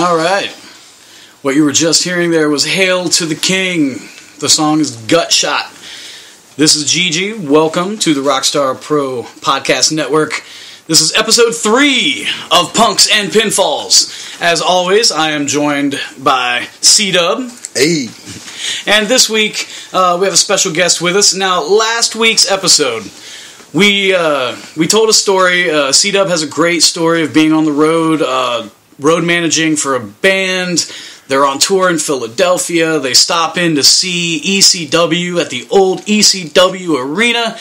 All right. What you were just hearing there was Hail to the King. The song is Gut Shot. This is Gigi. Welcome to the Rockstar Pro Podcast Network. This is episode 3 of Punks and Pinfalls. As always, I am joined by C-Dub. Hey. And this week, we have a special guest with us. Now, last week's episode, we told a story. C-Dub has a great story of being on the road managing for a band. They're on tour in Philadelphia. They stop in to see ECW at the old ECW arena.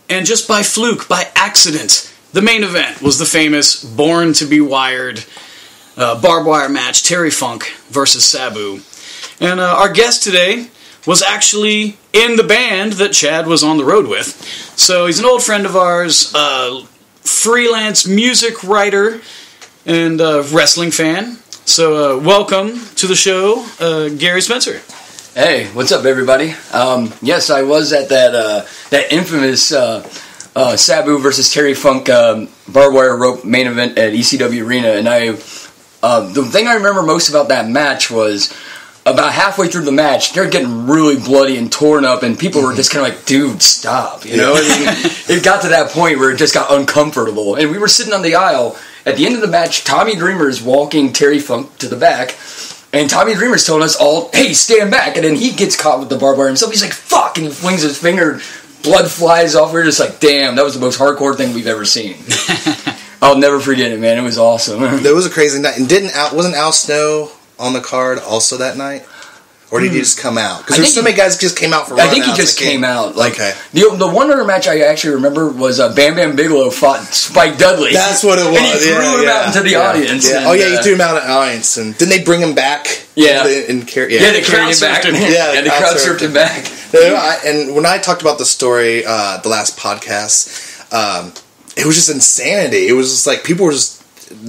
And just by fluke, by accident, the main event was the famous Born to be Wired barbed wire match, Terry Funk versus Sabu. And our guest today was actually in the band that Chad was on the road with. So he's an old friend of ours, freelance music writer, and wrestling fan. So welcome to the show, Gary Spencer. Hey, what's up, everybody? Yes, I was at that infamous Sabu versus Terry Funk barbed wire rope main event at ECW Arena, and the thing I remember most about that match was about halfway through the match, they're getting really bloody and torn up, and people were just kind of like, dude, stop, you know? I mean, it got to that point where it just got uncomfortable, and we were sitting on the aisle. At the end of the match, Tommy Dreamer's walking Terry Funk to the back, and Tommy Dreamer's telling us all, hey, stand back, and then he gets caught with the barbed wire himself. He's like, fuck, and he flings his finger, blood flies off. We're just like, damn, that was the most hardcore thing we've ever seen. I'll never forget it, man. It was awesome. That was a crazy night. And wasn't Al Snow on the card also that night? Or did he just come out? Because there's so many guys just came out for I think he just came out. Like, okay. The one other match I actually remember was Bam Bam Bigelow fought Spike Dudley. That's what it was. And he threw him out into the audience. Yeah. And, he threw him out in the audience. And didn't they bring him back? Yeah. They carried him back. And the crowd surfed him back. And when I talked about the story, the last podcast, it was just insanity. It was just like people were just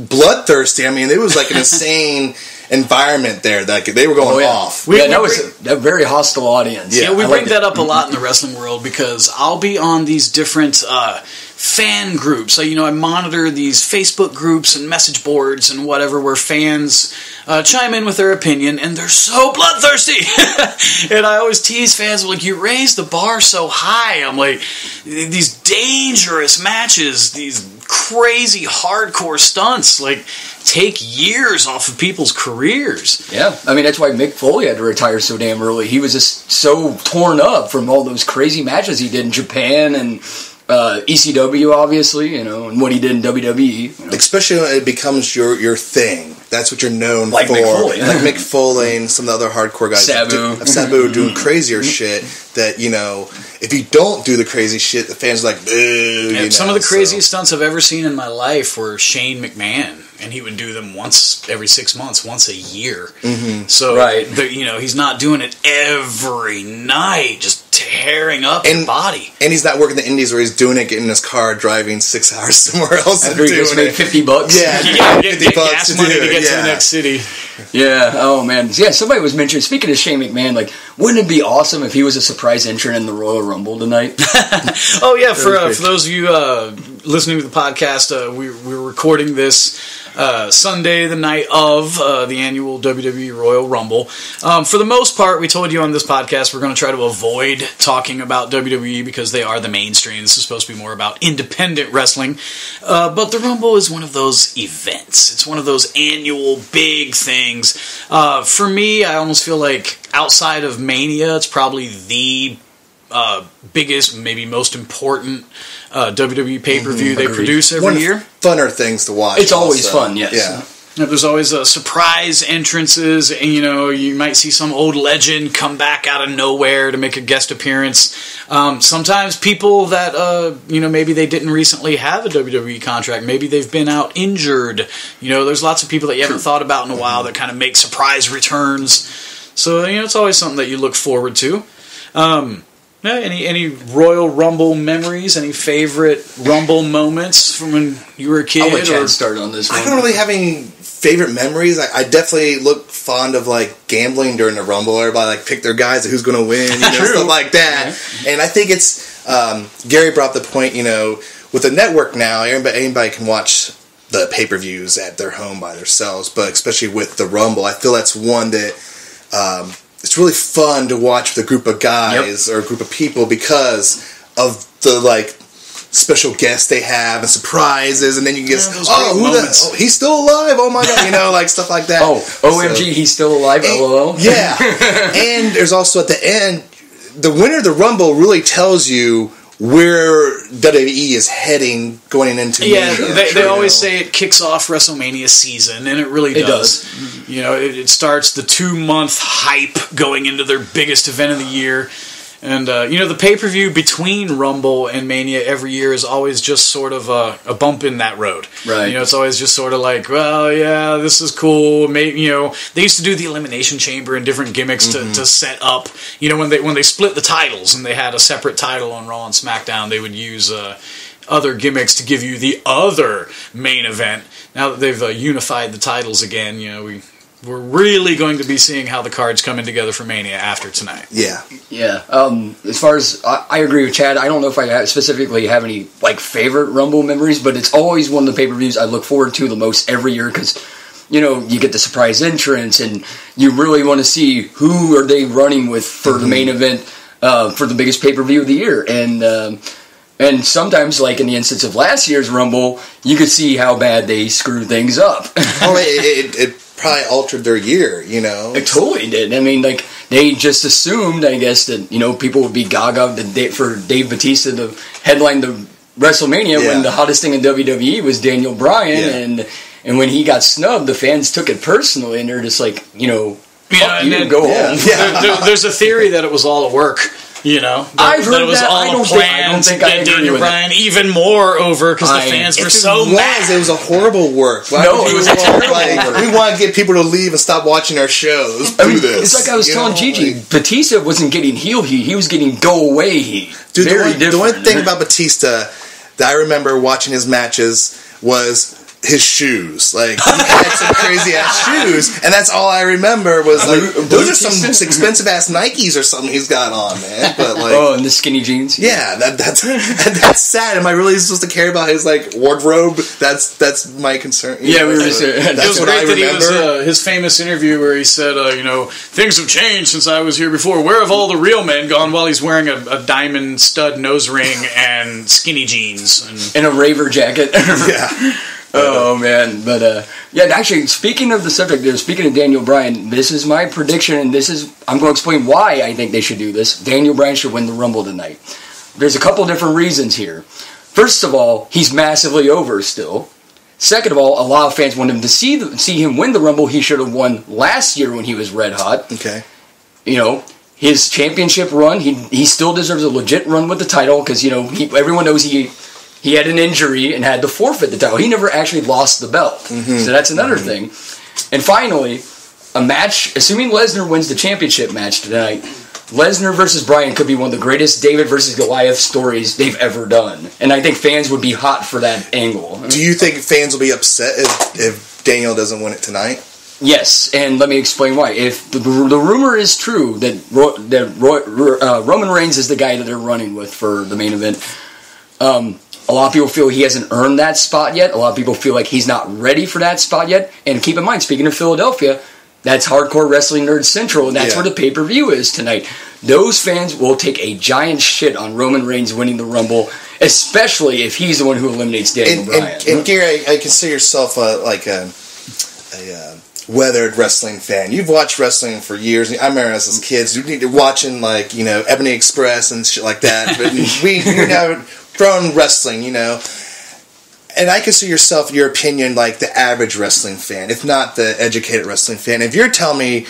bloodthirsty. I mean, it was like an insane environment there that they were going off. That was a very hostile audience. Yeah, we bring that up a lot in the wrestling world because I'll be on these different fan groups. So, I monitor these Facebook groups and message boards and whatever where fans chime in with their opinion, and they're so bloodthirsty. And I always tease fans, like, you raise the bar so high. I'm like, these dangerous matches, these crazy hardcore stunts, like, take years off of people's careers. Yeah, I mean, that's why Mick Foley had to retire so damn early. He was just so torn up from all those crazy matches he did in Japan and ECW, obviously, and what he did in WWE. Especially when it becomes your thing. That's what you're known like for. Mick Foley. Like Mick Foley and some of the other hardcore guys. Sabu doing crazier shit that, if you don't do the crazy shit, the fans are like, boo. Some of the craziest stunts I've ever seen in my life were Shane McMahon. And he would do them once every 6 months, once a year. Mm-hmm. So, right. He's not doing it every night, just tearing up your body. And he's not working the indies where he's doing it, getting in his car, driving 6 hours somewhere else. After he just made $50. Yeah, get gas money to get to the next city. Yeah, oh man. Yeah, somebody was mentioning, speaking of Shane McMahon, like, wouldn't it be awesome if he was a surprise entrant in the Royal Rumble tonight? Oh, yeah, for those of you listening to the podcast, we're recording this Sunday, the night of the annual WWE Royal Rumble. For the most part, we told you on this podcast we're going to try to avoid talking about WWE because they are the mainstream. This is supposed to be more about independent wrestling. But the Rumble is one of those events. It's one of those annual big things. For me, I almost feel like outside of Mania, it's probably the biggest, maybe most important WWE pay-per-view they produce every year. Funner things to watch. It's always fun, yes. Yeah. There's always surprise entrances, and you might see some old legend come back out of nowhere to make a guest appearance. Sometimes people that maybe they didn't recently have a WWE contract, maybe they've been out injured. There's lots of people that you haven't thought about in a while that kind of make surprise returns. So it's always something that you look forward to. Any Royal Rumble memories? Any favorite Rumble moments from when you were a kid? I'll let Chad start on this one. I don't really have any favorite memories. I definitely look fond of like gambling during the Rumble. Everybody like pick their guys, who's going to win, stuff like that. Yeah. And I think it's Gary brought up the point. With the network now, anybody can watch the pay-per-views at their home by themselves, but especially with the Rumble, I feel that's one that it's really fun to watch with a group of guys or a group of people because of the like special guests they have and surprises, and then you get he's still alive, oh my god, like stuff like that. OMG, he's still alive, LOL. Yeah. And there's also at the end, the winner of the Rumble really tells you where WWE is heading going into Mania. They always say it kicks off WrestleMania season, and it really does. It starts the 2-month hype going into their biggest event of the year. And, the pay-per-view between Rumble and Mania every year is always just sort of a bump in that road. Right. It's always just sort of like, well, yeah, this is cool. Maybe, they used to do the Elimination Chamber and different gimmicks to set up. When they split the titles and they had a separate title on Raw and SmackDown, they would use other gimmicks to give you the other main event. Now that they've unified the titles again, we're really going to be seeing how the card's coming together for Mania after tonight. Yeah. Yeah. As far as I agree with Chad, I don't know if I specifically have any favorite Rumble memories, but it's always one of the pay-per-views I look forward to the most every year because, you get the surprise entrance and you really want to see who are they running with for the main event for the biggest pay-per-view of the year. And sometimes, like in the instance of last year's Rumble, you could see how bad they screwed things up. It probably altered their year, It totally did. I mean, they just assumed, I guess, that, people would be gaga for Dave Bautista to headline the WrestleMania when the hottest thing in WWE was Daniel Bryan, and when he got snubbed, the fans took it personally, and they're just like, fuck you, go home. Yeah. There's a theory that it was all a work. I've heard that it was all a plan to get Daniel Bryan even more over because the fans were so mad. It was a horrible work. It was a terrible work. We want to get people to leave and stop watching our shows. It's like I was telling Gigi, Batista wasn't getting heel heat, he was getting go away heat. Dude, the one thing about Batista that I remember watching his matches was his shoes. He had some crazy ass shoes, and that's all I remember was those are some expensive ass Nikes or something he's got on, man. But and the skinny jeans. Yeah, that's sad. Am I really supposed to care about his wardrobe? That's my concern. Yeah, we were just. It was great that he was his famous interview where he said, things have changed since I was here before. Where have all the real men gone? While he's wearing a diamond stud nose ring and skinny jeans and a raver jacket. Yeah. Oh man, but actually, speaking of the subject, speaking of Daniel Bryan, this is my prediction, and I'm going to explain why I think they should do this. Daniel Bryan should win the Rumble tonight. There's a couple different reasons here. First of all, he's massively over still. Second of all, a lot of fans want him to see him win the Rumble. He should have won last year when he was red hot. Okay. His championship run, he still deserves a legit run with the title because everyone knows he had an injury and had to forfeit the title. He never actually lost the belt. Mm-hmm. So that's another thing. And finally, a match, assuming Lesnar wins the championship match tonight, Lesnar versus Bryan could be one of the greatest David versus Goliath stories they've ever done. And I think fans would be hot for that angle. Do you think fans will be upset if Daniel doesn't win it tonight? Yes, and let me explain why. If the rumor is true that Roman Reigns is the guy that they're running with for the main event, a lot of people feel he hasn't earned that spot yet. A lot of people feel like he's not ready for that spot yet. And keep in mind, speaking of Philadelphia, that's Hardcore Wrestling Nerd Central, and that's where the pay-per-view is tonight. Those fans will take a giant shit on Roman Reigns winning the Rumble, especially if he's the one who eliminates Daniel Bryan. And Gary, I consider yourself a weathered wrestling fan. You've watched wrestling for years. I remember us as kids, you need to watching Ebony Express and shit like that. But we're now grown wrestling, And I consider your opinion like the average wrestling fan, if not the educated wrestling fan. If you're telling me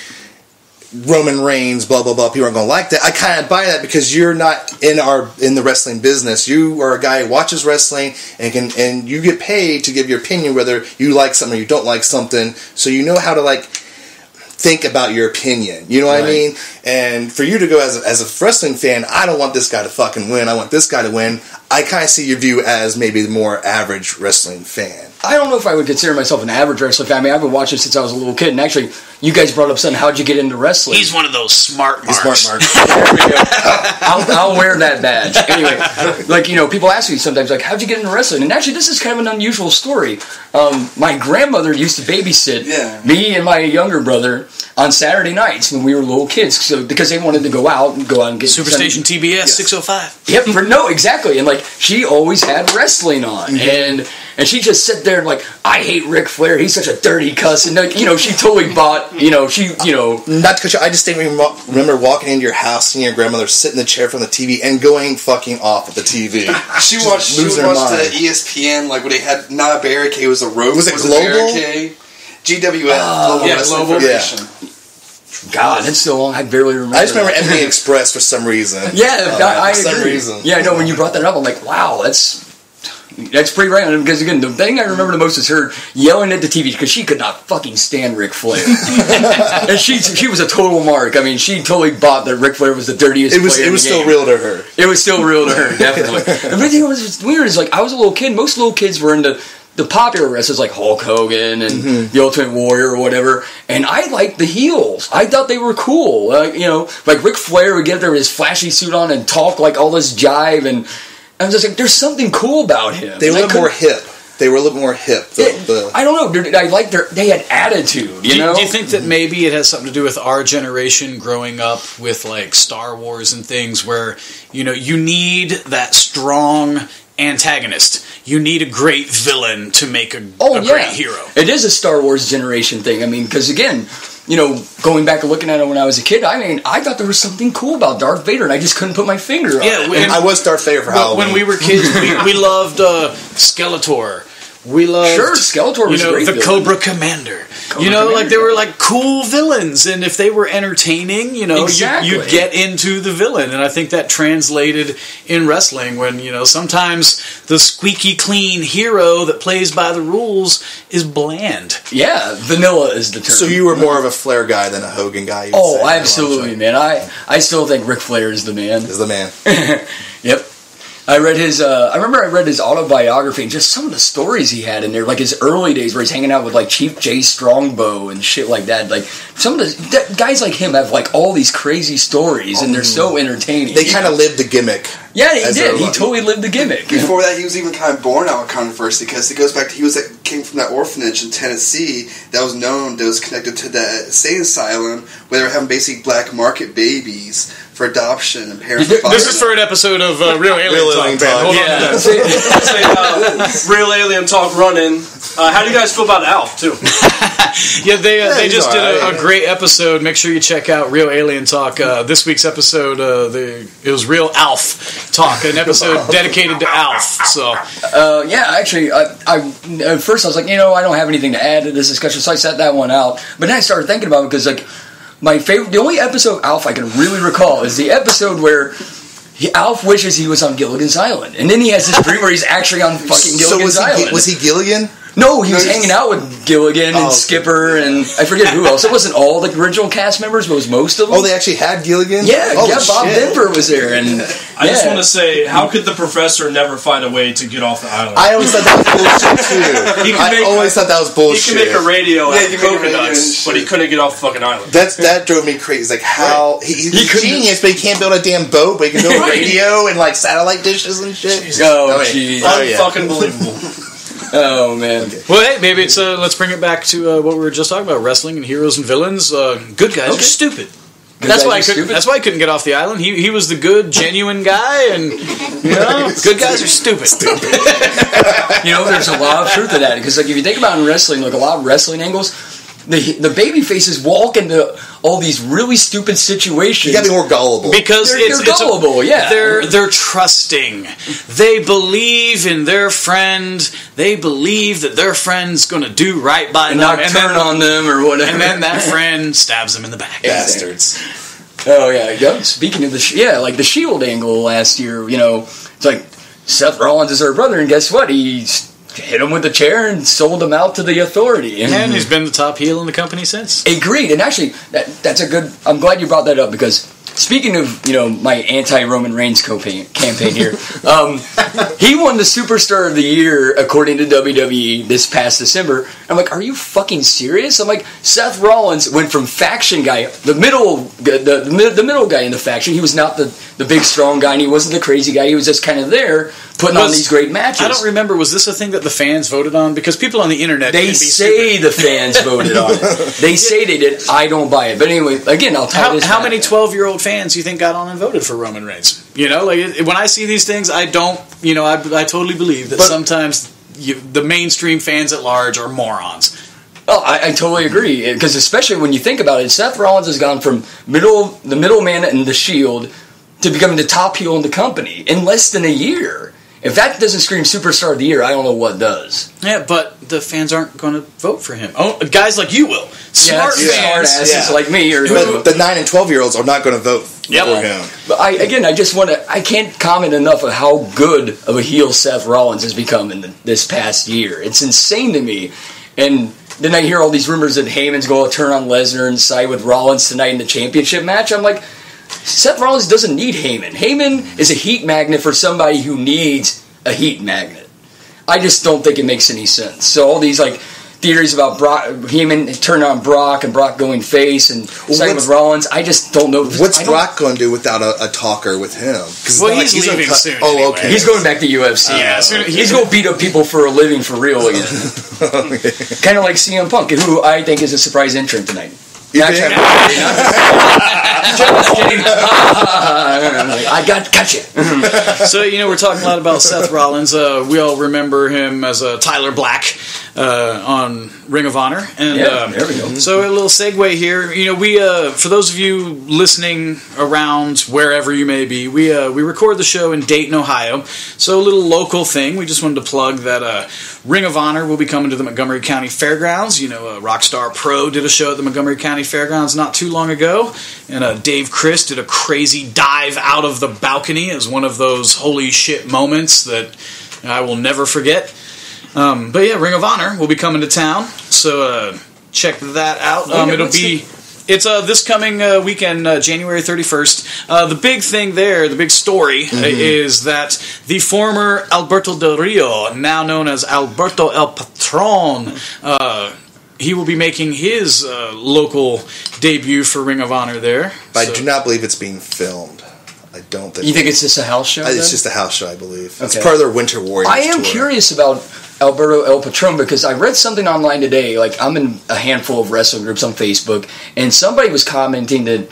Roman Reigns, blah blah blah, people aren't going to like that, I kind of buy that because you're not in the wrestling business. You are a guy who watches wrestling and you get paid to give your opinion whether you like something or you don't like something, so you know how to think about your opinion. You know what I mean? And for you to go as a wrestling fan, I don't want this guy to fucking win. I want this guy to win. I kind of see your view as maybe the more average wrestling fan. I don't know if I would consider myself an average wrestling fan. I mean, I've been watching since I was a little kid, and actually, you guys brought up something. How'd you get into wrestling? He's one of those smart marks. Smart mark. I'll wear that badge. Anyway, like, people ask me sometimes, like, how'd you get into wrestling? And actually, this is kind of an unusual story. My grandmother used to babysit me and my younger brother on Saturday nights when we were little kids, because they wanted to go out and get Superstation TBS 605. Yep, no, exactly. And like, she always had wrestling on, and she just sit there and like, I hate Ric Flair. He's such a dirty cuss, and she totally bought. Not to cut you. I just remember walking into your house and your grandmother sitting in the chair from the TV and going fucking off at the TV. She watched the ESPN, like when they had not a barricade, it was a rope. Was it Global? GWF, Global Wrestling Federation. God, that's so long. I barely remember. I just remember NBA Express for some reason. Yeah, I agree. For some reason. Yeah, I know. When you brought that up, I'm like, wow, that's pretty random. Because again, the thing I remember the most is her yelling at the TV because she could not fucking stand Ric Flair, and she was a total mark. I mean, she totally bought that Ric Flair was the dirtiest. It was still real to her. It was still real to her, definitely. And the thing was weird is like I was a little kid. Most little kids were into the popular wrestlers like Hulk Hogan and the Ultimate Warrior or whatever, and I liked the heels. I thought they were cool. Like Ric Flair would get there with his flashy suit on and talk like all this jive, and I was just like, there's something cool about him. They were a little more hip. I don't know. I like they had attitude. Do you think that maybe it has something to do with our generation growing up with like Star Wars and things where you need that strong antagonist. You need a great villain to make a great hero. It is a Star Wars generation thing. I mean, because again, going back and looking at it when I was a kid, I mean, I thought there was something cool about Darth Vader, and I just couldn't put my finger on it. And I was Darth Vader for Halloween. When we were kids, we loved Skeletor. We loved Skeletor was great the villain. Cobra Commander. Like they were like cool villains, and if they were entertaining, you'd get into the villain, and I think that translated in wrestling when sometimes the squeaky clean hero that plays by the rules is bland. Yeah, vanilla is the term. So you were more of a Flair guy than a Hogan guy. Oh, absolutely, man. I still think Ric Flair is the man. Yep. I read his. I remember I read his autobiography and just some of the stories he had in there, like his early days where he's hanging out with like Chief Jay Strongbow and shit like that. Like some of the guys like him have like all these crazy stories and they're so entertaining. They kind of lived the gimmick. Yeah, he did. He totally lived the gimmick. Before that, he was even kind of born out of controversy because it goes back to came from that orphanage in Tennessee that was connected to that insane asylum where they were having basically black market babies for adoption and parents. This is for an episode of Real Alien Talk. Hold on. Real Alien Talk running. How do you guys feel about Alf too? They just did a great episode. Make sure you check out Real Alien Talk. This week's episode, it was Real Alf Talk, an episode dedicated to Alf. So, actually, at first I was like, I don't have anything to add to this discussion, so I set that one out. But then I started thinking about it because, like, the only episode of Alf I can really recall is the episode where Alf wishes he was on Gilligan's Island, and then he has this dream where he's actually on fucking Gilligan's Island. Was he Gilligan? No, he was hanging out with Gilligan and Skipper and I forget who else. It wasn't all the original cast members, but it was most of them. Oh, they actually had Gilligan? Yeah, Bob Denver was there. And I just want to say, how could the professor never find a way to get off the island? I always thought that was bullshit, too. I always thought that was bullshit. He could make a radio out of coconuts, but he couldn't get off the fucking island. That drove me crazy. Like, how... He's genius, but he can't build a damn boat, but he can build a radio and, like, satellite dishes and shit. Jeez. Unfucking believable. Oh man! Okay. Well, hey, maybe it's let's bring it back to what we were just talking about: wrestling and heroes and villains. Good guys are stupid. That's why I couldn't get off the island. He was the good, genuine guy, and good guys are stupid. There's a lot of truth to that because, like, if you think about in wrestling, like a lot of wrestling angles, the baby faces walk into all these really stupid situations. You gotta be more gullible because they're gullible. They're trusting. They believe in their friend. They believe that their friend's going to do right by them, and turn on them or whatever. And then that friend stabs them in the back. Bastards. Oh yeah. Speaking of like the Shield angle last year, it's like Seth Rollins is her brother, and guess what? He's hit him with a chair and sold him out to the Authority. And he's been the top heel in the company since. Agreed. And actually, that's a good... I'm glad you brought that up because speaking of, my anti-Roman Reigns campaign here, he won the Superstar of the Year according to WWE this past December. I'm like, are you fucking serious? I'm like, Seth Rollins went from faction guy, the middle guy in the faction. He was not the big strong guy, and he wasn't the crazy guy. He was just kind of there putting on these great matches. I don't remember. Was this a thing that the fans voted on? Because people on the internet, they say the fans voted on it. They say they did. I don't buy it. But anyway, again, I'll tell you this. How many 12-year-old fans do you think got on and voted for Roman Reigns? When I see these things, I don't. I totally believe that sometimes the mainstream fans at large are morons. Oh, I totally agree. Because especially when you think about it, Seth Rollins has gone from the middleman in the Shield to becoming the top heel in the company in less than a year. If that doesn't scream Superstar of the Year, I don't know what does. Yeah, but the fans aren't going to vote for him. Oh, guys like you will. Smart asses like me. But the 9 and 12-year-olds are not going to vote for him. But I can't comment enough of how good of a heel Seth Rollins has become in this past year. It's insane to me. And then I hear all these rumors that Heyman's going to turn on Lesnar and side with Rollins tonight in the championship match. I'm like, Seth Rollins doesn't need Heyman. Heyman is a heat magnet for somebody who needs a heat magnet. I just don't think it makes any sense. So all these theories about Heyman turning on Brock and Brock going face and siding with Rollins, I just don't know. What's Brock going to do without a talker with him? He's leaving soon. Oh, anyway. okay. He's going back to UFC. He's going to beat up people for a living for real again. Kind of like CM Punk, who I think is a surprise entrant tonight. I got you. So, we're talking a lot about Seth Rollins. We all remember him as Tyler Black on Ring of Honor. And there we go. So a little segue here. We for those of you listening around wherever you may be, we record the show in Dayton, Ohio. So a little local thing. We just wanted to plug that Ring of Honor will be coming to the Montgomery County Fairgrounds. Rockstar Pro did a show at the Montgomery County Fairgrounds not too long ago, and Dave Chris did a crazy dive out of the balcony as one of those holy shit moments that I will never forget. But yeah, Ring of Honor will be coming to town, so check that out. It's this coming weekend, January 31st. The big thing there, the big story, is that the former Alberto Del Rio, now known as Alberto El Patron, he will be making his local debut for Ring of Honor there. But I do not believe it's being filmed. I don't think. You think it's just a house show? It's just a house show, I believe. Okay. It's part of their Winter Warriors I am tour. curious about Alberto El Patron because I read something online today. I'm in a handful of wrestling groups on Facebook, and somebody was commenting that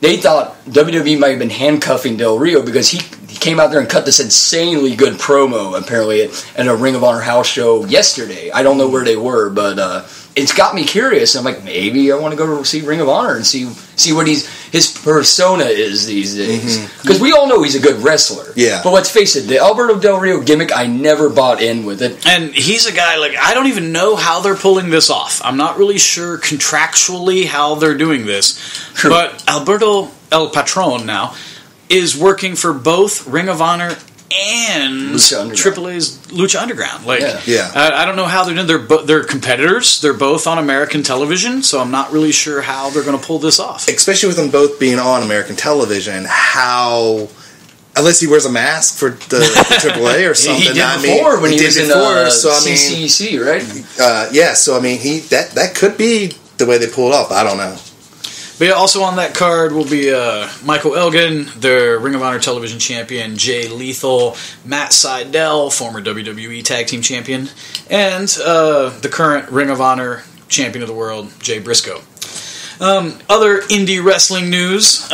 they thought WWE might have been handcuffing Del Rio because he came out there and cut this insanely good promo, apparently, at a Ring of Honor house show yesterday. I don't know where they were, but it's got me curious. I'm like, maybe I want to go see Ring of Honor and see what his persona is these days. Because we all know he's a good wrestler. Yeah. But let's face it, the Alberto Del Rio gimmick, I never bought in with it. And he's a guy, I don't even know how they're pulling this off. I'm not really sure contractually how they're doing this. True. But Alberto El Patron now is working for both Ring of Honor and AAA's Lucha Underground. I don't know how they're doing. They're competitors. They're both on American television, so I'm not really sure how they're going to pull this off. Especially with them both being on American television, unless he wears a mask for the AAA or something. He did before when he was in CCC, right? So that could be the way they pull it off. I don't know. But yeah, also on that card will be Michael Elgin, their Ring of Honor television champion, Jay Lethal, Matt Sydal, former WWE Tag Team champion, and the current Ring of Honor champion of the world, Jay Briscoe. Other indie wrestling news,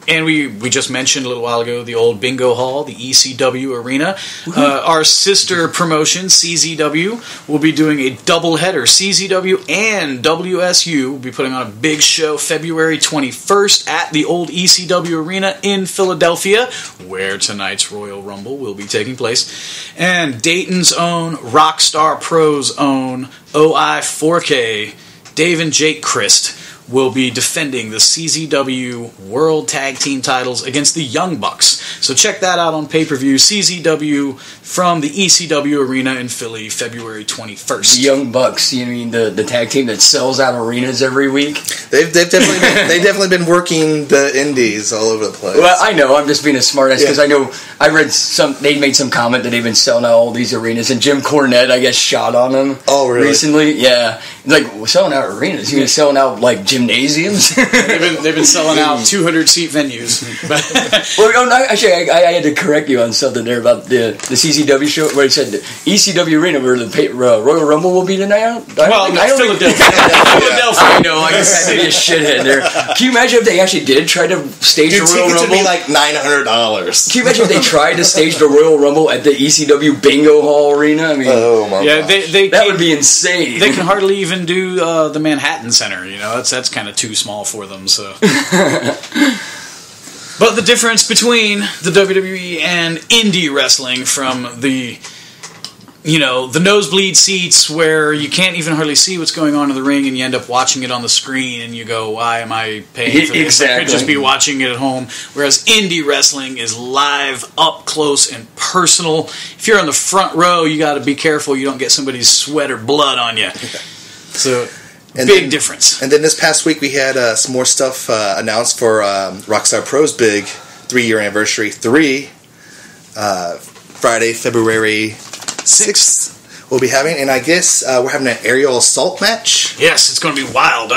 and we just mentioned a little while ago the old bingo hall, the ECW arena. Our sister promotion, CZW, will be doing a doubleheader. CZW and WSU will be putting on a big show February 21st at the old ECW arena in Philadelphia, where tonight's Royal Rumble will be taking place. And Dayton's own, Rockstar Pro's own, OI4K, Dave and Jake Christ will be defending the CZW World Tag Team titles against the Young Bucks. So check that out on pay-per-view. CZW from the ECW Arena in Philly, February 21st. The Young Bucks, you mean the tag team that sells out arenas every week? They've definitely been working the indies all over the place. Well, I know. I'm just being a smartass because I know I read they made some comment that they've been selling out all these arenas, and Jim Cornette, I guess, shot on them. Oh, really? Recently, yeah. Like, we're selling out arenas. You're selling out like gymnasiums. they've been selling out 200-seat venues. Well, no, actually, I had to correct you on something there about the CZW show where it said the ECW Arena where the Royal Rumble will be tonight. Philadelphia. I know. I guess I had to be a shithead there. Can you imagine if they actually did try to stage the Royal tickets Rumble? would be like $900. Can you imagine if they tried to stage the Royal Rumble at the ECW Bingo Hall Arena? I mean, oh my god, that would be insane. They can hardly even do the Manhattan Center. You know, that's kind of too small for them. So. But the difference between the WWE and indie wrestling from the nosebleed seats where you can't even hardly see what's going on in the ring and you end up watching it on the screen and you go, why am I paying for this? Exactly. I could just be watching it at home. Whereas indie wrestling is live, up close, and personal. If you're on the front row, you got to be careful you don't get somebody's sweat or blood on you. So... big difference. And then this past week we had some more stuff announced for Rockstar Pro's big 3-year anniversary. Friday, February 6th we'll be having. And I guess we're having an aerial assault match. Yes, it's going to be wild.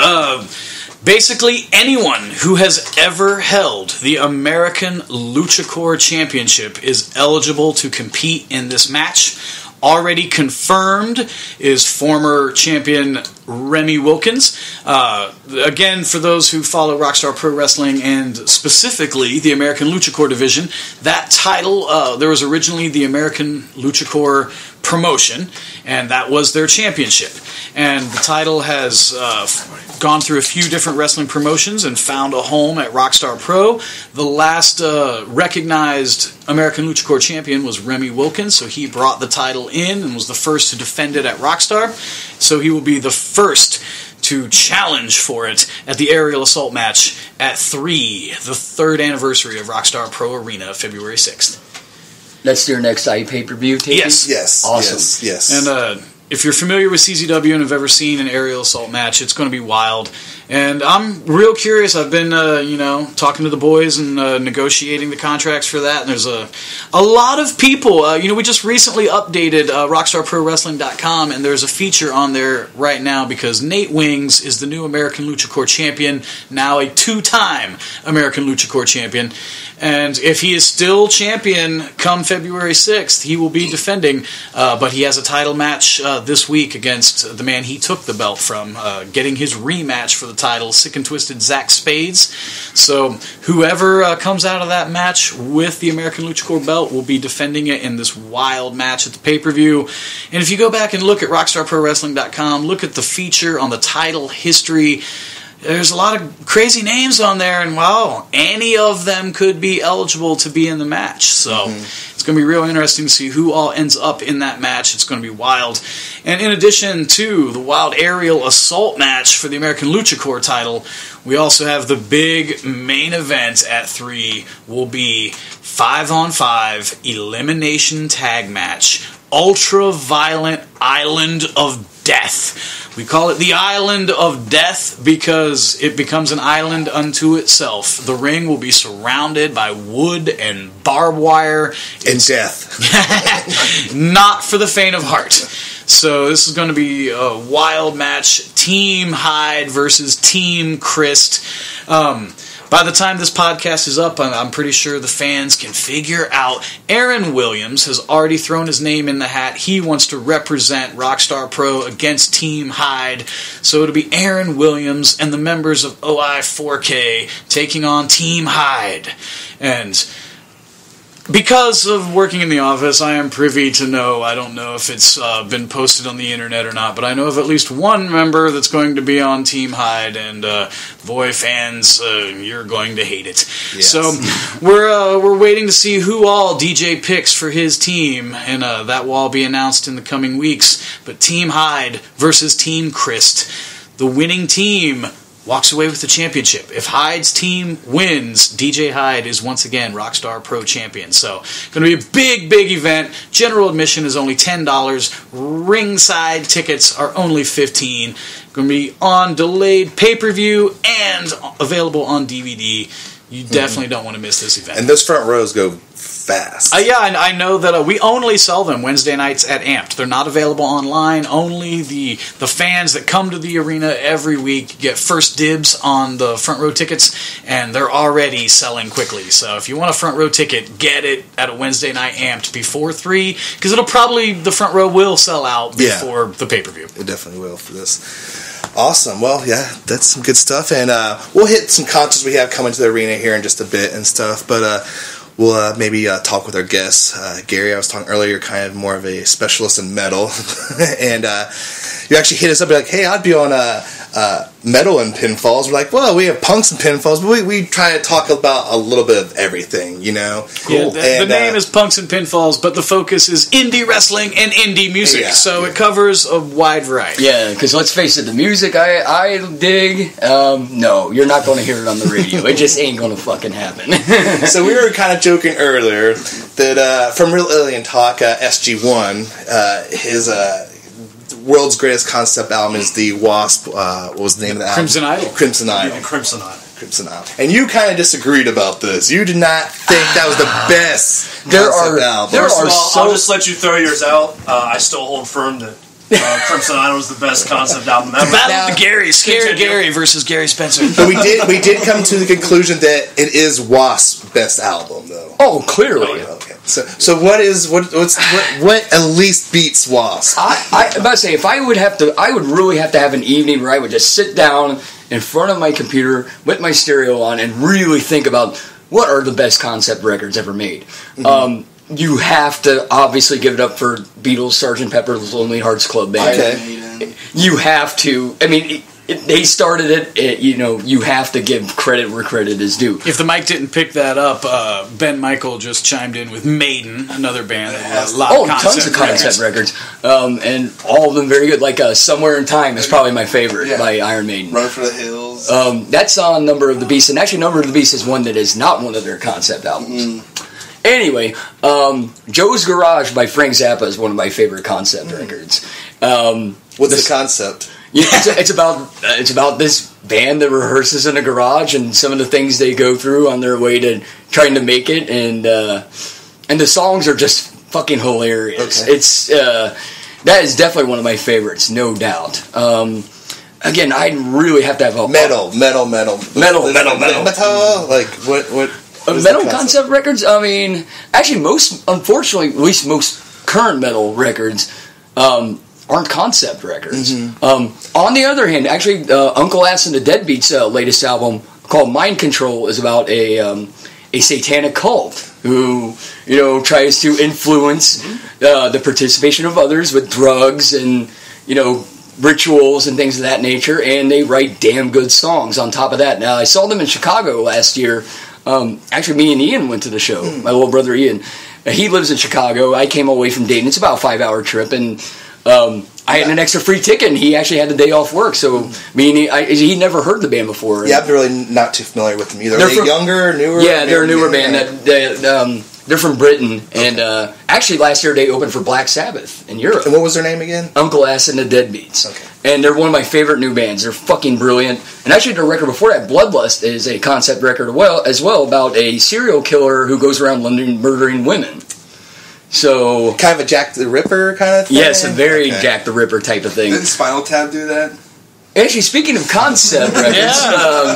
Basically, anyone who has ever held the American Luchador Championship is eligible to compete in this match. Already confirmed is former champion Remy Wilkins. Again, for those who follow Rockstar Pro Wrestling and specifically the American Luchador division, that title, there was originally the American Luchador promotion, and that was their championship. And the title has gone through a few different wrestling promotions and found a home at Rockstar Pro. The last recognized American Luchador champion was Remy Wilkins, so he brought the title in and was the first to defend it at Rockstar. So he will be the first to challenge for it at the aerial assault match at 3, the third anniversary of Rockstar Pro Arena, February 6th. That's your next pay-per-view tape? Yes. Awesome. Yes. And if you're familiar with CZW and have ever seen an aerial assault match, it's going to be wild. And I'm real curious. I've been, talking to the boys and negotiating the contracts for that. And there's a lot of people. We just recently updated RockstarProWrestling.com, and there's a feature on there right now because Nate Wings is the new American Luchador champion, now a 2-time American Luchador champion. And if he is still champion come February 6th, he will be defending. But he has a title match this week against the man he took the belt from, getting his rematch for the title, Sick and Twisted Zach Spades. So whoever comes out of that match with the American Luchador belt will be defending it in this wild match at the pay-per-view. And if you go back and look at RockstarProWrestling.com, look at the feature on the title history, there's a lot of crazy names on there, and wow, any of them could be eligible to be in the match. So it's going to be real interesting to see who all ends up in that match. It's going to be wild. And in addition to the wild aerial assault match for the American Luchador title, we also have the big main event at 3 will be 5-on-5 elimination tag match. Ultra-violent Island of Death. We call it the Island of Death because it becomes an island unto itself. The ring will be surrounded by wood and barbed wire. And death. Not for the faint of heart. So this is going to be a wild match. Team Hyde versus Team Christ. By the time this podcast is up, I'm pretty sure the fans can figure out. Aaron Williams has already thrown his name in the hat. He wants to represent Rockstar Pro against Team Hyde. So it'll be Aaron Williams and the members of OI4K taking on Team Hyde. And because of working in the office, I am privy to know, I don't know if it's been posted on the internet or not, but I know of at least one member that's going to be on Team Hyde, and boy, fans, you're going to hate it. Yes. So we're waiting to see who all DJ picks for his team, and that will all be announced in the coming weeks. But Team Hyde versus Team Christ. The winning team walks away with the championship. If Hyde's team wins, DJ Hyde is once again Rockstar Pro Champion. So, going to be a big, big event. General admission is only $10. Ringside tickets are only $15. Going to be on delayed pay-per-view and available on DVD. You definitely don't want to miss this event. And those front rows go fast. Yeah, I know that we only sell them Wednesday nights at Amped. They're not available online. Only the fans that come to the arena every week get first dibs on the front row tickets, and they're already selling quickly. So if you want a front row ticket, get it at a Wednesday night Amped before 3, because the front row will sell out before the pay-per-view. It definitely will for this. Awesome. Well, yeah, that's some good stuff. And we'll hit some concerts we have coming to the arena here in just a bit and stuff. But we'll maybe talk with our guests. Gary, I was talking earlier, you're kind of more of a specialist in metal. And you actually hit us up and be like, hey, I'd be on metal and Pinfalls. We're like, well, we have punks and Pinfalls, but we try to talk about a little bit of everything, you know? Cool. Yeah, the name is Punks and Pinfalls, but the focus is indie wrestling and indie music. Yeah, so it covers a wide variety. Yeah, because let's face it, the music I dig, no, you're not going to hear it on the radio. It just ain't going to fucking happen. So we were kind of joking earlier that from Real Alien Talk, SG1, his world's greatest concept album is the Wasp. What was the name of the album? Crimson Idol. Crimson Idol. Yeah, Crimson Idol. Crimson Idol. And you kind of disagreed about this. You did not think that was the best concept album. First of all, I'll just let you throw yours out. I still hold firm that Crimson Idol was the best concept album ever. Battle of the Garys. Scary Gary versus Gary Spencer. But we did come to the conclusion that it is Wasp's best album, though. Oh, clearly. Okay. So what at least beats Wasp? I'm about to say, if I would really have to have an evening where I would just sit down in front of my computer with my stereo on and really think about what are the best concept records ever made. Mm-hmm. You have to obviously give it up for Beatles' Sgt. Pepper's Lonely Hearts Club Band. Okay. You have to. I mean, they started it. You have to give credit where credit is due. If the mic didn't pick that up, Ben Michael just chimed in with Maiden, another band that has a lot of tons of concept records, and all of them very good. Like Somewhere in Time is probably my favorite by Iron Maiden. Run for the Hills. That's on Number of the Beast, and actually Number of the Beast is one that is not one of their concept albums. Anyway, Joe's Garage by Frank Zappa is one of my favorite concept records. What's the concept? Yeah, it's about this band that rehearses in a garage and some of the things they go through on their way to trying to make it, and the songs are just fucking hilarious. Okay. It's that is definitely one of my favorites, no doubt. Again, I'd really have to have a metal. Like what? Metal concept records. I mean, actually, unfortunately, at least most current metal records aren't concept records. Mm-hmm. On the other hand, actually, Uncle Ass and the Deadbeats' latest album called Mind Control is about a satanic cult who tries to influence the participation of others with drugs and rituals and things of that nature, and they write damn good songs on top of that. Now, I saw them in Chicago last year. Actually, me and Ian went to the show. My little brother Ian. He lives in Chicago. I came all the way from Dayton. It's about a 5-hour trip, and I had an extra free ticket, and he actually had the day off work. So he never heard the band before. Yeah, I'm really not too familiar with them either. Are they younger, newer? Yeah, they're a newer band. They're from Britain, and actually last year they opened for Black Sabbath in Europe. And what was their name again? Uncle Ass and the Deadbeats. Okay. And they're one of my favorite new bands. They're fucking brilliant. And actually their record before that, Bloodlust, is a concept record as well about a serial killer who goes around London murdering women. So kind of a Jack the Ripper kind of thing? Yes, a very Jack the Ripper type of thing. Didn't Spinal Tap do that? Actually, speaking of concept records,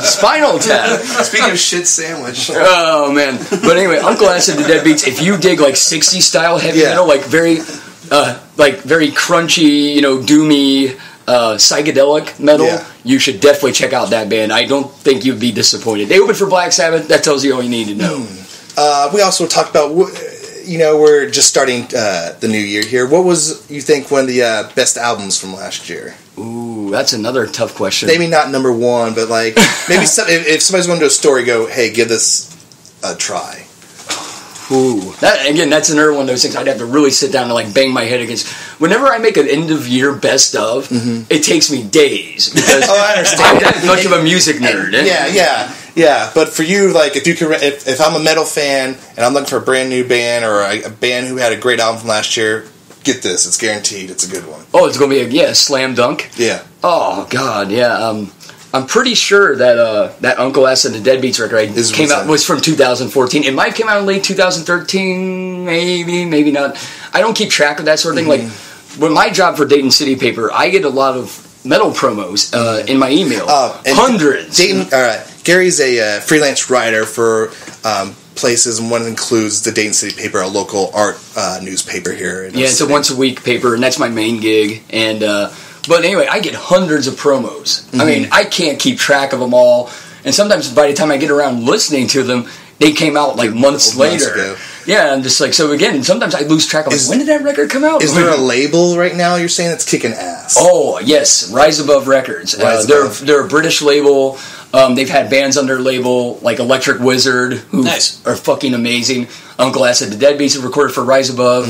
Spinal Tap. Speaking of shit sandwich. Oh, man. But anyway, Uncle Ass and the Deadbeats, if you dig like 60s style heavy metal, like very crunchy, doomy, psychedelic metal, you should definitely check out that band. I don't think you'd be disappointed. They opened for Black Sabbath. That tells you all you need to know. We also talked about, we're just starting the new year here. What was, you think, one of the best albums from last year? Ooh, that's another tough question. Maybe not number one, but maybe if somebody's going to do a story, go, hey, give this a try. Ooh, that's another one of those things I'd have to really sit down and like bang my head against. Whenever I make an end of year best of, it takes me days because I understand. I'm that much of a music nerd. Yeah. But for you, like if I'm a metal fan and I'm looking for a brand new band or a band who had a great album from last year, get this. It's guaranteed. It's a good one. Oh, it's gonna be a slam dunk. Yeah. Oh God, yeah. I'm pretty sure that Uncle S and the Deadbeats record was from 2014. It might have came out in late 2013, maybe not. I don't keep track of that sort of thing. Like, when my job for Dayton City Paper, I get a lot of metal promos in my email. Hundreds. Dayton. All right. Gary's a freelance writer for places, and one includes the Dayton City Paper, a local art newspaper here. It's a once a week paper, and that's my main gig. And but anyway, I get hundreds of promos. I mean, I can't keep track of them all. And sometimes by the time I get around listening to them, they came out like months later. Yeah, I'm just like, so again, sometimes I lose track of when did that record come out? Is there a label right now you're saying that's kicking ass? Oh, yes, Rise Above Records. They're a British label. They've had bands on their label like Electric Wizard, who are fucking amazing. Uncle Acid, the Deadbeats have recorded for Rise Above.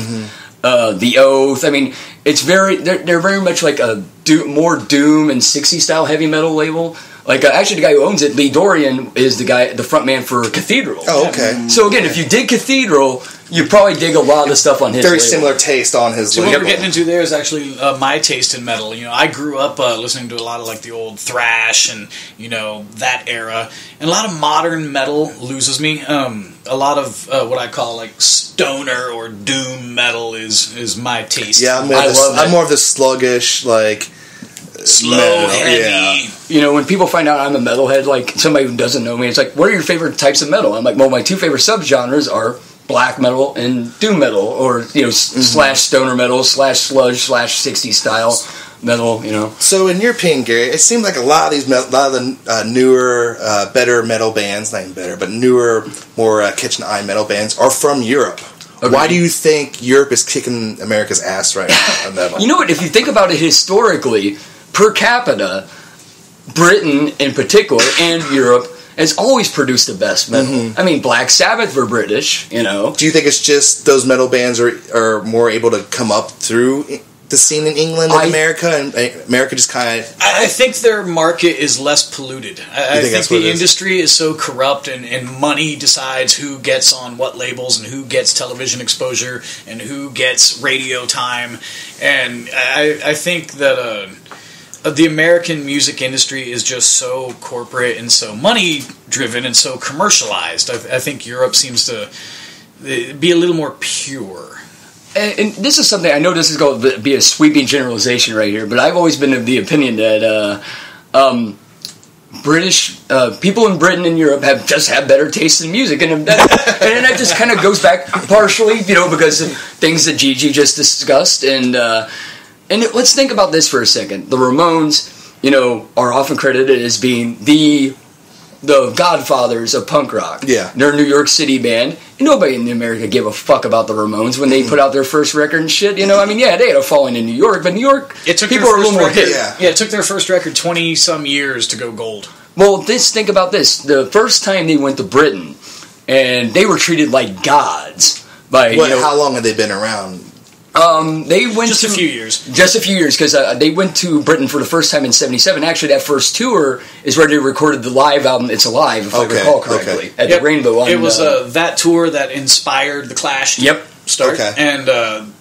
The Oath. I mean, they're very much like a more doom and 60s style heavy metal label. Like actually, the guy who owns it, Lee Dorian, is the front man for Cathedral. Oh, okay. So again, if you dig Cathedral, you probably dig a lot of the stuff on his very label. similar taste on his label. So what we're getting into there is actually my taste in metal. You know, I grew up listening to a lot of like the old thrash and that era, and a lot of modern metal loses me. A lot of what I call like stoner or doom metal is my taste. Yeah, I'm more of the sluggish, like slow, heavy. Yeah. When people find out I'm a metalhead, like somebody who doesn't know me, it's like, what are your favorite types of metal? I'm like, well, my two favorite subgenres are black metal and doom metal, or slash stoner metal, slash sludge, slash 60s style metal. So in your opinion, Gary, it seems like a lot of the newer, better metal bands, not even better, but newer, more kitchen eye metal bands are from Europe. Okay. Why do you think Europe is kicking America's ass right now on metal? You know what? If you think about it historically, per capita, Britain in particular and Europe has always produced the best metal. I mean, Black Sabbath were British, Do you think it's just those metal bands are more able to come up through the scene in England and America, and America just kind of... I think their market is less polluted. I think the industry is so corrupt, and money decides who gets on what labels and who gets television exposure and who gets radio time. And I think that the American music industry is just so corporate and so money-driven and so commercialized. I think Europe seems to be a little more pure. And this is something, I know this is going to be a sweeping generalization right here, but I've always been of the opinion that British people in Britain and Europe have better taste in music, and that just kind of goes back partially, because of things that Gigi just discussed, and let's think about this for a second. The Ramones, are often credited as being the godfathers of punk rock. Yeah. They're a New York City band. Nobody in America gave a fuck about the Ramones when they put out their first record and shit. I mean, yeah, they had a following in New York, but New York, people are a little more hip. Yeah, it took their first record 20-some years to go gold. Well, think about this. The first time they went to Britain, and they were treated like gods. How long have they been around? They went just a few years, because they went to Britain for the first time in '77. Actually, that first tour is where they recorded the live album "It's Alive," if I recall correctly, at the Rainbow. It was that tour that inspired the Clash. Start, and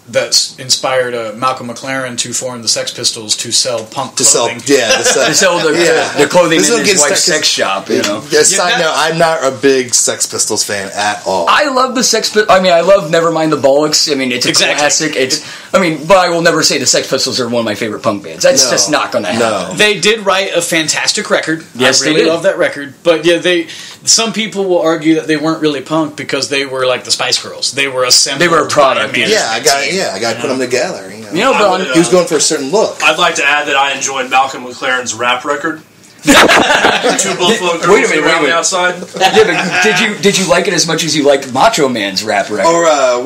that inspired Malcolm McLaren to form the Sex Pistols to sell punk clothing. To sell their clothing in his wife's sex shop. Side note, I'm not a big Sex Pistols fan at all. I love the Sex Pistols. I mean, I love Nevermind the Bollocks. I mean, it's a classic. But I will never say the Sex Pistols are one of my favorite punk bands. That's just not going to happen. No. They did write a fantastic record. Yes, I really love that record. But some people will argue that they weren't really punk because they were like the Spice Girls. They were a product. I got to put them together. But he was going for a certain look. I'd like to add that I enjoyed Malcolm McLaren's rap record. Two Buffalo girls Wait a minute, around the outside. Yeah, but did you like it as much as you liked Macho Man's rap record? Or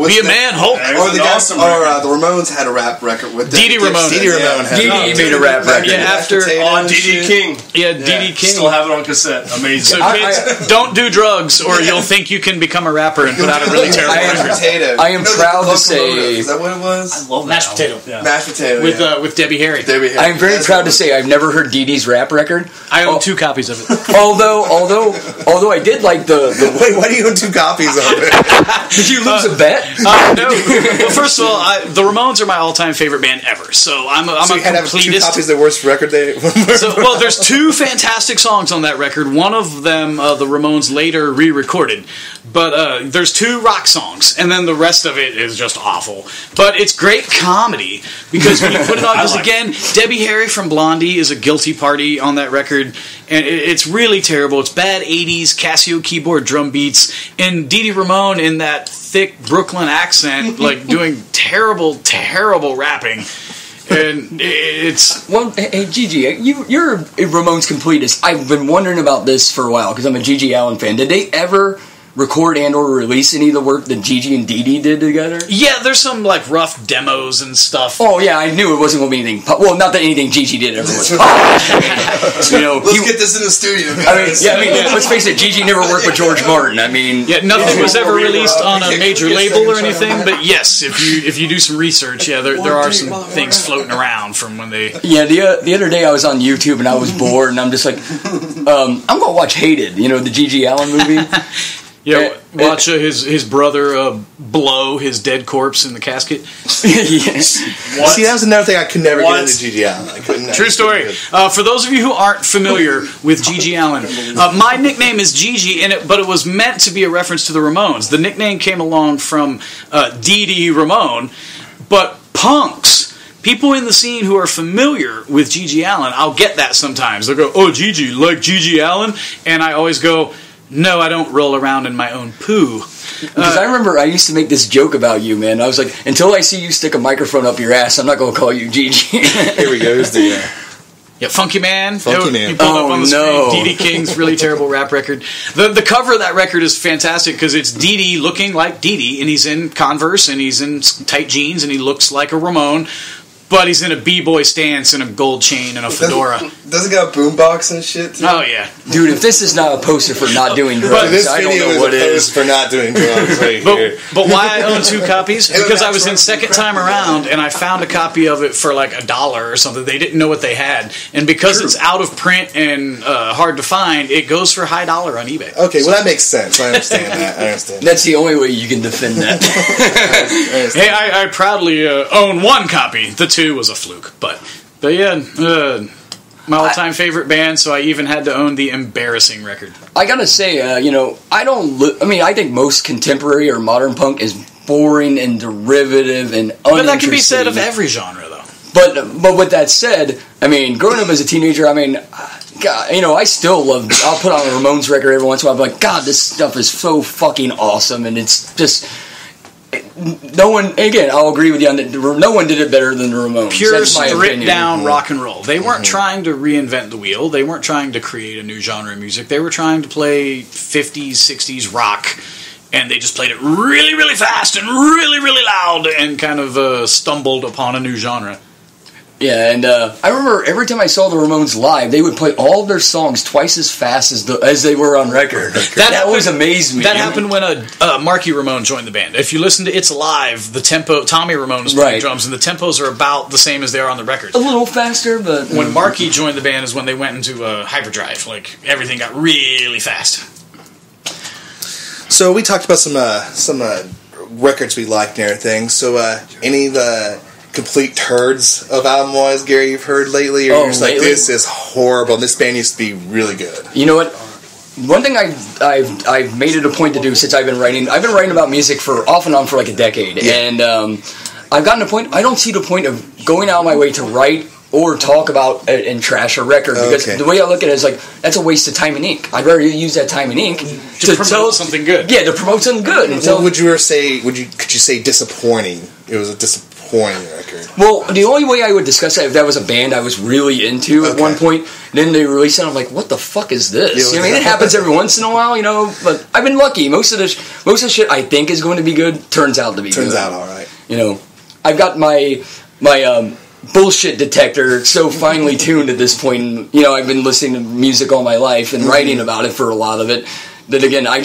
Be a Man, Hulk. Or the guys, awesome the Ramones had a rap record with Dee Dee Ramone. Dee Dee Ramone had Dee Dee made a rap record. Yeah, after On D.D. King. yeah, Dee King. Still have it on cassette. Amazing. So kids, don't do drugs, or you'll think you can become a rapper and put out a really terrible record. potato. I am proud to say- Is that what it was? Love Mashed that potato. album. Yeah. Mashed potato. With Debbie Harry. I am very proud to say I've never heard Dee Dee's rap record. I own 2 copies of it. Although I did like the Wait, why do you own 2 copies of it? did you lose a bet? No. Well, first of all, the Ramones are my all-time favorite band ever. So I'm a So you had to have 2 completist. copies of the worst record they... Well, there's 2 fantastic songs on that record. One of them, the Ramones later re-recorded. But there's 2 rock songs, and then the rest of it is just awful. But it's great comedy, because when you put it on, because again, Debbie Harry from Blondie is a guilty party on that record, and it's really terrible. It's bad 80s Casio keyboard drum beats, and Dee Dee Ramone in that thick Brooklyn accent, like doing terrible, terrible rapping. And it's... Well, hey, Gigi, you're a Ramones completist. I've been wondering about this for a while, because I'm a Gigi Allen fan. Did they ever record and or release any of the work that Gigi and Dee Dee did together? Yeah, there's some like rough demos and stuff. Oh yeah, I knew it wasn't going to be anything. Well, not that anything Gigi did ever was. You know, Let's get this in the studio, guys. I mean, let's face it, Gigi never worked with George Martin. I mean, Yeah, nothing was ever released on a major label or anything, but yes, if you do some research, yeah, there are some things floating around from when they... yeah. The other day I was on YouTube and I was bored and I'm just like, I'm going to watch Hated. You know, the Gigi Allen movie. Yeah, watch his brother blow his dead corpse in the casket. Yes. What? See, that was another thing I could never What? get into Gigi Allen. I couldn't. True story. For those of you who aren't familiar with Gigi Allen, my nickname is Gigi, but it was meant to be a reference to the Ramones. The nickname came along from Dee Dee Ramone, but punks, people in the scene who are familiar with Gigi Allen, I'll get that sometimes. They'll go, "Oh, Gigi, like Gigi Allen?" And I always go, "No, I don't roll around in my own poo." Because I remember I used to make this joke about you, man. I was like, until I see you stick a microphone up your ass, I'm not going to call you Gigi. Here we go. Here's the... Yeah, Funky Man. Funky Man. He pulled up on the no. screen. Dee Dee King's really terrible rap record. The cover of that record is fantastic because it's Dee Dee looking like Dee Dee, and he's in Converse, and he's in tight jeans, and he looks like a Ramone, but he's in a b-boy stance and a gold chain and a fedora. Doesn't it got boombox and shit, too? Oh, yeah. Dude, if this is not a poster for not doing drugs, This I don't video know is what a is. post for not doing drugs right here. But why I own 2 copies? Because I was in second time around, and I found a copy of it for like $1 or something. They didn't know what they had. And because it's out of print and hard to find, it goes for high dollar on eBay. Okay, well that makes sense. I understand that. I understand. That's the only way you can defend that. I understand. Hey, I proudly own 1 copy. The 2 was a fluke. But yeah, my all-time favorite band, so I even had to own the embarrassing record. I gotta say, I think most contemporary or modern punk is boring and derivative and uninteresting. But that can be said of every genre, though. But with that said, I mean, growing up as a teenager, I mean, God, I still love. I'll put on a Ramones record every once in a while. I'm like, God, this stuff is so fucking awesome, and it's just. No one, again, I'll agree with you on that. No one did it better than the Ramones. Pure, That's my stripped opinion. down rock and roll. They weren't trying to reinvent the wheel. They weren't trying to create a new genre of music. They were trying to play 50s, 60s rock, and they just played it really, really fast and really, really loud and kind of stumbled upon a new genre. Yeah, and I remember every time I saw the Ramones live, they would play all of their songs twice as fast as they were on record. That always amazed me. That happened when Marky Ramone joined the band. If you listen to It's Alive, the tempo, Tommy Ramone is playing drums, and the tempos are about the same as they are on the record. A little faster, but... When Marky joined the band is when they went into hyperdrive. Like, everything got really fast. So we talked about some records we liked and everything. So any of the complete turds of album-wise, Gary, you've heard lately? Or you're just like, this is horrible, and this band used to be really good? You know what? One thing I've made it a point to do since I've been writing about music for off and on for like a decade, and I've gotten to a point, I don't see the point of going out of my way to write or talk about and trash a record, because the way I look at it is like, that's a waste of time and ink. I'd rather use that time and ink to promote something good. Yeah, to promote something good. And what would you say? Could you say disappointing? It was a disappointing disappointing record. Well, the only way I would discuss that if that was a band I was really into at one point, then they released it, I'm like, what the fuck is this? I mean, it happens every once in a while, but I've been lucky. Most of the shit I think is going to be good turns out to be good. Turns out all right. I've got my bullshit detector so finely tuned at this point. I've been listening to music all my life and writing about it for a lot of it. That again, I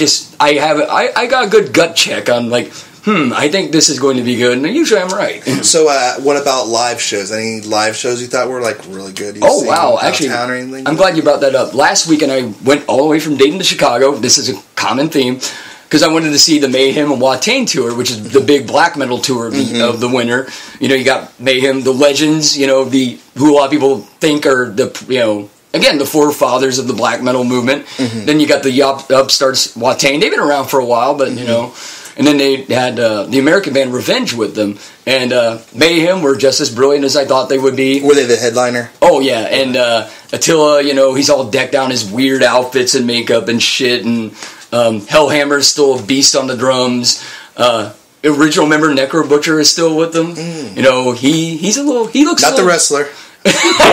got a good gut check on like, I think this is going to be good, and usually I'm right. So, what about live shows? Any live shows you thought were like really good? Oh wow! Actually, I'm glad you brought that up. Last weekend I went all the way from Dayton to Chicago. This is a common theme. Because I wanted to see the Mayhem and Watain tour, which is the big black metal tour of the winter. You got Mayhem, the legends, who a lot of people think are again, the forefathers of the black metal movement. Then you got the upstarts Watain. They've been around for a while, but and then they had the American band Revenge with them. And Mayhem were just as brilliant as I thought they would be. Were they the headliner? Oh, yeah. And Attila, he's all decked out in his weird outfits and makeup and shit. And Hellhammer's still a beast on the drums. Original member Necro Butcher is still with them. He looks not the wrestler.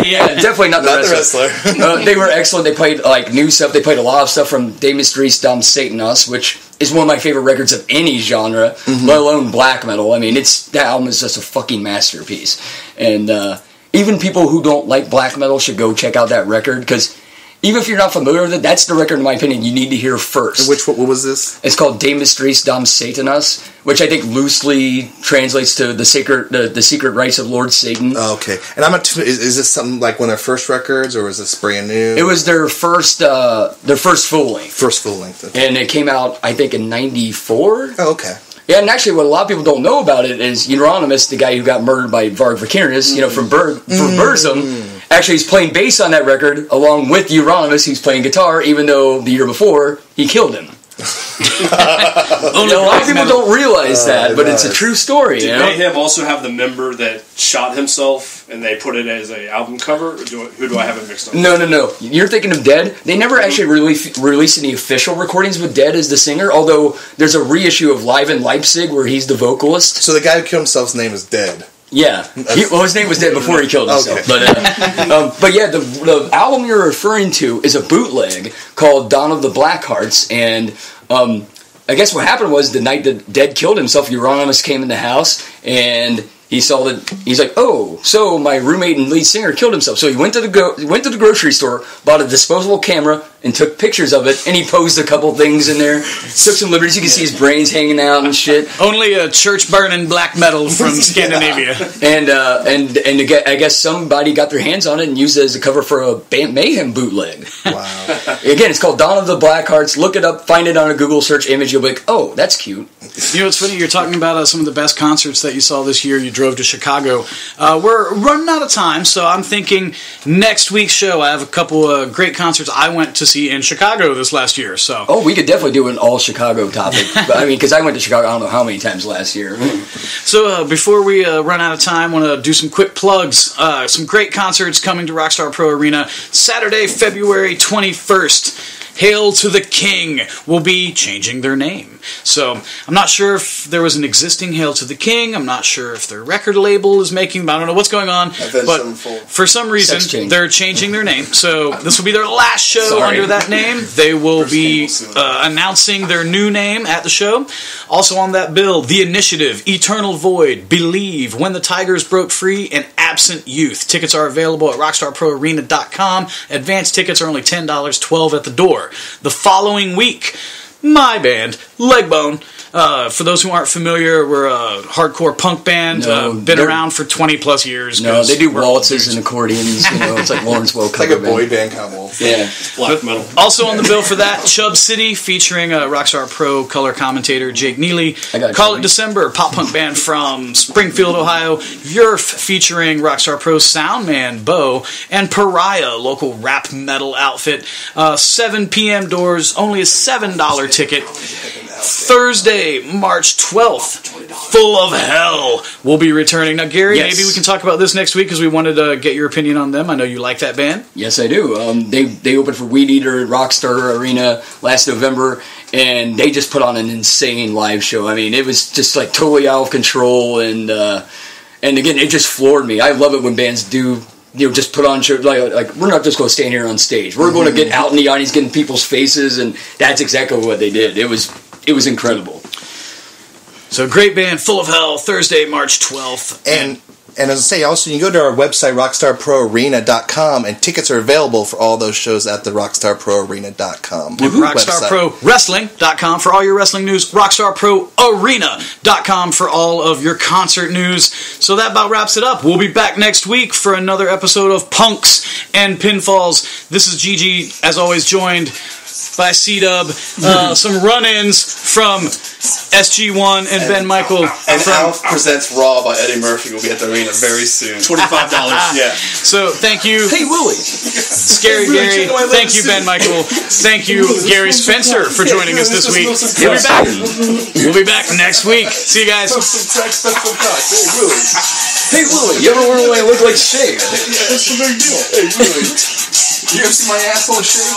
Yeah, definitely not the wrestler. They were excellent. They played like new stuff. They played a lot of stuff from De Mysteries Dom Satanas, which is one of my favorite records of any genre, let alone black metal. I mean, that album is just a fucking masterpiece. And even people who don't like black metal should go check out that record, because even if you're not familiar with it, that's the record, in my opinion, you need to hear first. What was this? It's called De Mysteries Dom Satanas, which I think loosely translates to the secret rites of Lord Satan. Oh, okay. And is this something like one of their first records, or is this brand new? It was their first full length. First full length. Okay. And it came out, I think, in '94. Oh, okay. Yeah, and actually, what a lot of people don't know about it is Euronymous, the guy who got murdered by Varg Vikernes, from Burzum, actually is playing bass on that record, along with Euronymous, who's playing guitar, even though the year before, he killed him. A lot of people don't realize that, but it's a true story. Did Mayhem also have the member that shot himself, and they put it as an album cover? Or who do I have it mixed up with? No. You're thinking of Dead. They never actually released any official recordings with Dead as the singer, although there's a reissue of Live in Leipzig where he's the vocalist. So the guy who killed himself's name is Dead. Yeah, his name was Dead before he killed himself. Okay. But yeah, the album you're referring to is a bootleg called Dawn of the Blackhearts, and I guess what happened was the night that Dead killed himself, Euronymous came in the house and he saw that. He's like, "Oh, so my roommate and lead singer killed himself." So he went to the grocery store, bought a disposable camera, and took pictures of it. And he posed a couple things in there, took some liberties. You can see his brains hanging out and shit. Only a church burning black metal from Scandinavia. And I guess somebody got their hands on it and used it as a cover for a Mayhem bootleg. Wow. Again, it's called Dawn of the Blackhearts. Look it up, find it on a Google search image. You'll be like, "Oh, that's cute." It's funny. You're talking about some of the best concerts that you saw this year. You drove to Chicago. We're running out of time, so I'm thinking next week's show. I have a couple of great concerts I went to see in Chicago this last year. So, we could definitely do an all Chicago topic. Because I went to Chicago, I don't know how many times last year. So before we run out of time, I want to do some quick plugs. Some great concerts coming to Rockstar Pro Arena Saturday, February 21st. Hail to the King will be changing their name. So I'm not sure if there was an existing Hail to the King. I'm not sure if their record label is making them. I don't know what's going on. But for some reason, they're changing their name. So this will be their last show under that name. They will be announcing their new name at the show. Also on that bill, The Initiative, Eternal Void, Believe, When the Tigers Broke Free, and Absent Youth. Tickets are available at rockstarproarena.com. Advanced tickets are only $10, $12 at the door. The following week, my band, Legbone. For those who aren't familiar, we're a hardcore punk band. Been around for 20 plus years. No, they do waltzes and accordions. It's like Lawrence Welk. It's like a boy band combo. Yeah, black metal. Also on the bill for that, Chub City, featuring Rockstar Pro color commentator Jake Neely. Call It December, pop punk band from Springfield, Ohio. Yerf, featuring Rockstar Pro soundman Bo, and Pariah, local rap metal outfit. 7 p.m. doors, only a $7 ticket. Thursday, March 12th, Full of Hell will be returning. Now, Gary, maybe we can talk about this next week because we wanted to get your opinion on them. I know you like that band. Yes, I do. They opened for Weed Eater at Rockstar Arena last November, and they just put on an insane live show. I mean, it was just like totally out of control, and And again, it just floored me. I love it when bands do, just put on shows. Like we're not just going to stand here on stage. We're going to get out in the audience, get in people's faces, and that's exactly what they did. It was incredible. So great band, Full of Hell, Thursday, March 12th. And as I say, also, you can go to our website, rockstarproarena.com, and tickets are available for all those shows at the rockstarproarena.com rockstarprowrestling.com for all your wrestling news, rockstarproarena.com for all of your concert news. So that about wraps it up. We'll be back next week for another episode of Punks and Pinfalls. This is Gigi, as always, joined by C-Dub. Some run-ins from SG1 and Ben Michael. And Alf Presents Raw by Eddie Murphy will be at the arena very soon. $25. Yeah. So thank you. Hey, Willie. Scary Gary. Thank you, Ben Michael. Thank you, Gary Spencer, for joining us this week. We'll be back next week. See you guys. Hey, Willie. You ever wonder why I look like Shay? That's the big deal. Hey, Willie. You ever see my asshole shave?